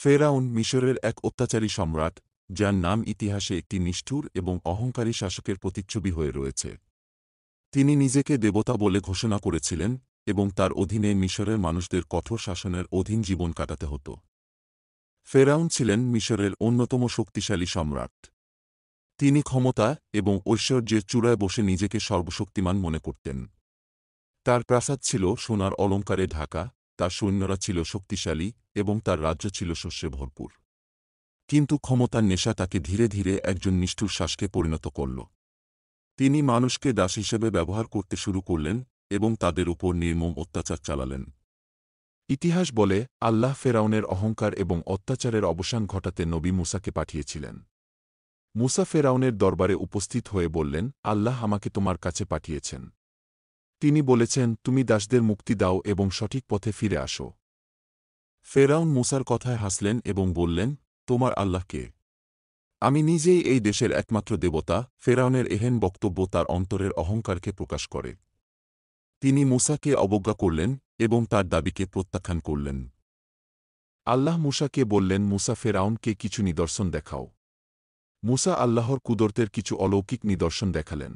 ফেরাউন মিশরের এক অত্যাচারী সম্রাট, যার নাম ইতিহাসে একটি নিষ্ঠুর এবং অহংকারী শাসকের প্রতিচ্ছবি হয়ে রয়েছে। তিনি নিজেকে দেবতা বলে ঘোষণা করেছিলেন এবং তার অধীনে মিশরের মানুষদের কঠোর শাসনের অধীন জীবন কাটাতে হতো। ফেরাউন ছিলেন মিশরের অন্যতম শক্তিশালী সম্রাট। তিনি ক্ষমতা এবং ঐশ্বর্যের চূড়ায় বসে নিজেকে সর্বশক্তিমান মনে করতেন। তার প্রাসাদ ছিল সোনার অলঙ্কারে ঢাকা, তার সৈন্যরা ছিল শক্তিশালী এবং তার রাজ্য ছিল শস্যে ভরপুর। কিন্তু ক্ষমতার নেশা তাকে ধীরে ধীরে একজন নিষ্ঠুর শাসকে পরিণত করল। তিনি মানুষকে দাস হিসেবে ব্যবহার করতে শুরু করলেন এবং তাদের উপর নির্মম অত্যাচার চালালেন। ইতিহাস বলে, আল্লাহ ফেরাউনের অহংকার এবং অত্যাচারের অবসান ঘটাতে নবী মুসাকে পাঠিয়েছিলেন। মুসা ফেরাউনের দরবারে উপস্থিত হয়ে বললেন, আল্লাহ আমাকে তোমার কাছে পাঠিয়েছেন। তিনি বলেছেন, তুমি দাসদের মুক্তি দাও এবং সঠিক পথে ফিরে আসো। ফেরাউন মুসার কথায় হাসলেন এবং বললেন, তোমার আল্লাহ কে? আমি নিজেই এই দেশের একমাত্র দেবতা। ফেরাউনের এহেন বক্তব্য তার অন্তরের অহংকারকে প্রকাশ করে। তিনি মুসাকে অবজ্ঞা করলেন এবং তার দাবিকে প্রত্যাখ্যান করলেন। আল্লাহ মুসাকে বললেন, মুসা ফেরাউনকে কিছু নিদর্শন দেখাও। মুসা আল্লাহর কুদরতের কিছু অলৌকিক নিদর্শন দেখালেন।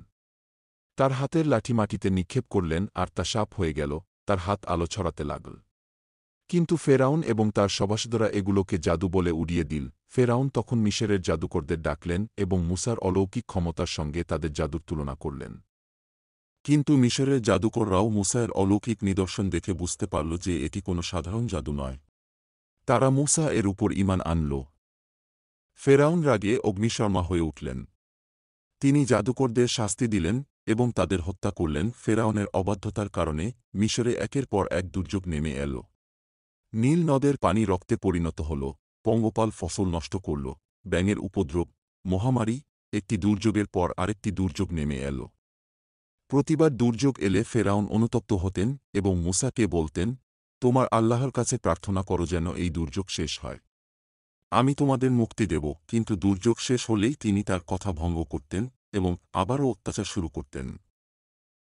তার হাতের লাঠি মাটিতে নিক্ষেপ করলেন আর তা সাপ হয়ে গেল, তার হাত আলো ছড়াতে লাগল। কিন্তু ফেরাউন এবং তার সভাসদরা এগুলোকে জাদু বলে উড়িয়ে দিল। ফেরাউন তখন মিশরের জাদুকরদের ডাকলেন এবং মুসার অলৌকিক ক্ষমতার সঙ্গে তাদের জাদুর তুলনা করলেন। কিন্তু মিশরের জাদুকররাও মুসার অলৌকিক নিদর্শন দেখে বুঝতে পারল যে এটি কোনো সাধারণ জাদু নয়। তারা মুসা এর উপর ঈমান আনল। ফেরাউন রাগে অগ্নিশর্মা হয়ে উঠলেন। তিনি জাদুকরদের শাস্তি দিলেন এবং তাদের হত্যা করলেন। ফেরাউনের অবাধ্যতার কারণে মিশরে একের পর এক দুর্যোগ নেমে এল। নীল নদের পানি রক্তে পরিণত হল, পঙ্গপাল ফসল নষ্ট করল, ব্যাঙের উপদ্রব, মহামারী, একটি দুর্যোগের পর আরেকটি দুর্যোগ নেমে এল। প্রতিবার দুর্যোগ এলে ফেরাউন অনুতপ্ত হতেন এবং মুসাকে বলতেন, তোমার আল্লাহর কাছে প্রার্থনা করো যেন এই দুর্যোগ শেষ হয়। আমি তোমাদের মুক্তি দেব। কিন্তু দুর্যোগ শেষ হলেই তিনি তার কথা ভঙ্গ করতেন এবং আবারও অত্যাচার শুরু করতেন।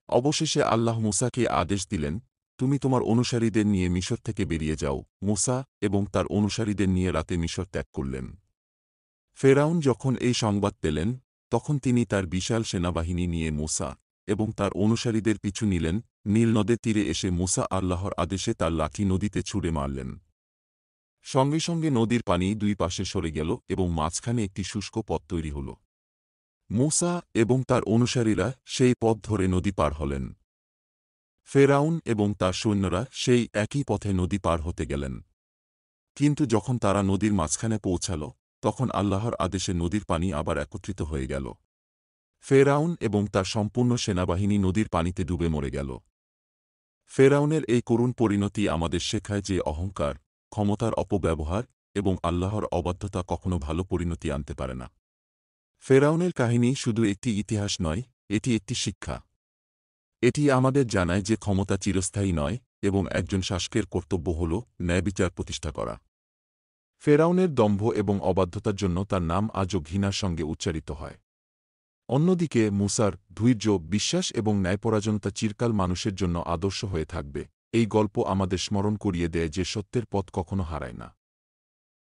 অবশেষে আল্লাহ মুসাকে আদেশ দিলেন, তুমি তোমার অনুসারীদের নিয়ে মিশর থেকে বেরিয়ে যাও। মুসা এবং তার অনুসারীদের নিয়ে রাতে মিশর ত্যাগ করলেন। ফেরাউন যখন এই সংবাদ পেলেন, তখন তিনি তার বিশাল সেনাবাহিনী নিয়ে মুসা এবং তার অনুসারীদের পিছু নিলেন। নীল নদের তীরে এসে মুসা আল্লাহর আদেশে তার লাঠি নদীতে ছুঁড়ে মারলেন। সঙ্গে সঙ্গে নদীর পানি দুই পাশে সরে গেল এবং মাঝখানে একটি শুষ্ক পথ তৈরি হল। মুসা এবং তার অনুসারীরা সেই পথ ধরে নদী পার হলেন। ফেরাউন এবং তার সৈন্যরা সেই একই পথে নদী পার হতে গেলেন। কিন্তু যখন তারা নদীর মাঝখানে পৌঁছাল, তখন আল্লাহর আদেশে নদীর পানি আবার একত্রিত হয়ে গেল। ফেরাউন এবং তার সম্পূর্ণ সেনাবাহিনী নদীর পানিতে ডুবে মরে গেল। ফেরাউনের এই করুণ পরিণতি আমাদের শেখায় যে অহংকার, ক্ষমতার অপব্যবহার এবং আল্লাহর অবাধ্যতা কখনো ভালো পরিণতি আনতে পারে না। ফেরাউনের কাহিনী শুধু একটি ইতিহাস নয়, এটি একটি শিক্ষা। এটি আমাদের জানায় যে ক্ষমতা চিরস্থায়ী নয় এবং একজন শাসকের কর্তব্য হল ন্যায়বিচার প্রতিষ্ঠা করা। ফেরাউনের দম্ভ এবং অবাধ্যতার জন্য তার নাম আজও ঘৃণার সঙ্গে উচ্চারিত হয়। অন্যদিকে মুসার ধৈর্য, বিশ্বাস এবং ন্যায়পরায়ণতা চিরকাল মানুষের জন্য আদর্শ হয়ে থাকবে। এই গল্প আমাদের স্মরণ করিয়ে দেয় যে সত্যের পথ কখনো হারায় না।